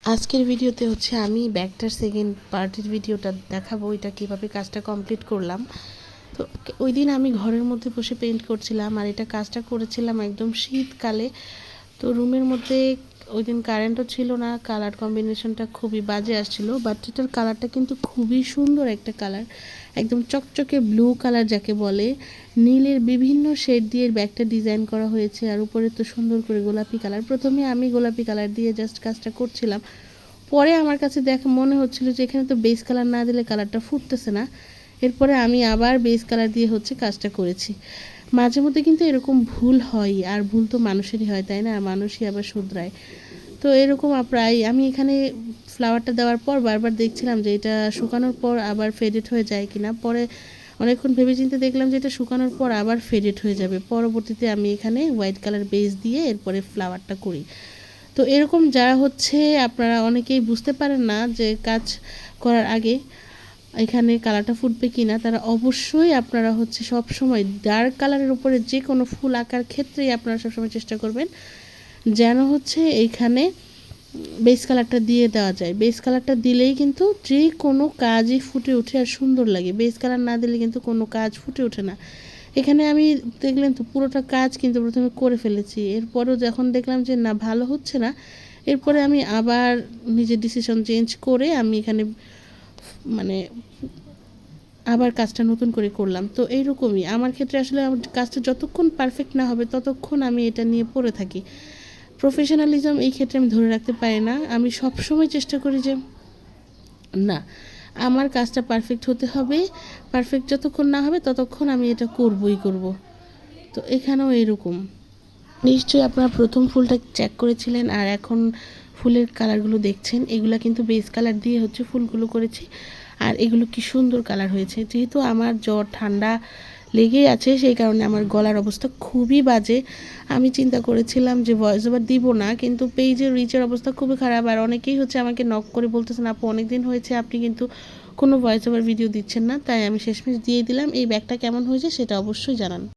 আজকের ভিডিওতে হচ্ছে আমি ব্যাগটার সেকেন্ড পার্টের ভিডিওটা দেখাবো, এটা কীভাবে কাজটা কমপ্লিট করলাম। তো ওই দিন আমি ঘরের মধ্যে বসে পেইন্ট করছিলাম, আর এটা কাজটা করেছিলাম একদম শীতকালে। তো রুমের মধ্যে ওই দিন কারেন্টও ছিল না, কালার কম্বিনেশনটা খুবই বাজে আসছিল, বাট এটার কালারটা কিন্তু খুবই সুন্দর একটা কালার, একদম চকচকে ব্লু কালার যাকে বলে। নীলের বিভিন্ন শেড দিয়ে ব্যাগটা ডিজাইন করা হয়েছে, আর উপরে তো সুন্দর করে গোলাপি কালার। প্রথমে আমি গোলাপি কালার দিয়ে জাস্ট কাজটা করছিলাম, পরে আমার কাছে মনে হচ্ছিল যে এখানে তো বেস কালার না দিলে কালারটা ফুটতেছে না। এরপরে আমি আবার বেস কালার দিয়ে হচ্ছে কাজটা করেছি। মাঝে মধ্যে কিন্তু এরকম ভুল হয়, আর ভুল তো মানুষেরই হয়, তাই না? মানুষই আবার শুধরায়। তো এরকম প্রায় আমি এখানে ফ্লাওয়ারটা দেওয়ার পর বারবার দেখছিলাম যে এটা শুকানোর পর আবার ফেডেড হয়ে যায় কিনা। পরে অনেকক্ষণ ভেবে চিন্তে দেখলাম যে এটা শুকানোর পর আবার ফেডেড হয়ে যাবে। পরবর্তীতে আমি এখানে হোয়াইট কালার বেস দিয়ে এরপরে ফ্লাওয়ারটা করি। তো এরকম যারা হচ্ছে আপনারা অনেকেই বুঝতে পারেন না যে কাজ করার আগে এখানে কালারটা ফুটবে কি না, তারা অবশ্যই আপনারা হচ্ছে সব সময় ডার্ক কালারের উপরে যে কোনো ফুল আঁকার ক্ষেত্রেই আপনারা সবসময় চেষ্টা করবেন যেন হচ্ছে এইখানে বেস কালারটা দিয়ে দেওয়া যায়। বেস কালারটা দিলেই কিন্তু যে কোনো কাজই ফুটে ওঠে আর সুন্দর লাগে। বেস কালার না দিলে কিন্তু কোনো কাজ ফুটে ওঠে না। এখানে আমি দেখলেন তো পুরোটা কাজ কিন্তু প্রথমে করে ফেলেছি, এরপরও যখন দেখলাম যে না ভালো হচ্ছে না, এরপরে আমি আবার নিজের ডিসিশন চেঞ্জ করে আমি এখানে মানে আবার কাজটা নতুন করে করলাম। তো এইরকমই আমার ক্ষেত্রে আসলে আমার কাজটা যতক্ষণ পারফেক্ট না হবে ততক্ষণ আমি এটা নিয়ে পড়ে থাকি। প্রফেশনালিজম এই ক্ষেত্রে আমি ধরে রাখতে পারি না। আমি সব সময় চেষ্টা করি যে না, আমার কাজটা পারফেক্ট হতে হবে, পারফেক্ট যতক্ষণ না হবে ততক্ষণ আমি এটা করবই করব। তো এখানেও এরকম। নিশ্চয়ই আপনারা প্রথম ফুলটা চেক করেছিলেন, আর এখন ফুলের কালারগুলো দেখছেন, এগুলো কিন্তু বেস কালার দিয়ে হচ্ছে ফুলগুলো করেছি। আর এগুলো কি সুন্দর কালার হয়েছে। যেহেতু আমার জ্বর ঠান্ডা লেগেই আছে, সেই কারণে আমার গলার অবস্থা খুবই বাজে। আমি চিন্তা করেছিলাম যে ভয়েস ওভার দিব না, কিন্তু পেজের রিচের অবস্থা খুবই খারাপ। আর অনেকেই হচ্ছে আমাকে নক করে বলতেছেন আপু অনেক দিন হয়েছে আপনি কিন্তু কোনো ভয়েস ওভার ভিডিও দিচ্ছেন না, তাই আমি শেষমেশ দিয়ে দিলাম। এই ব্যাগটা কেমন হয়েছে সেটা অবশ্যই জানান।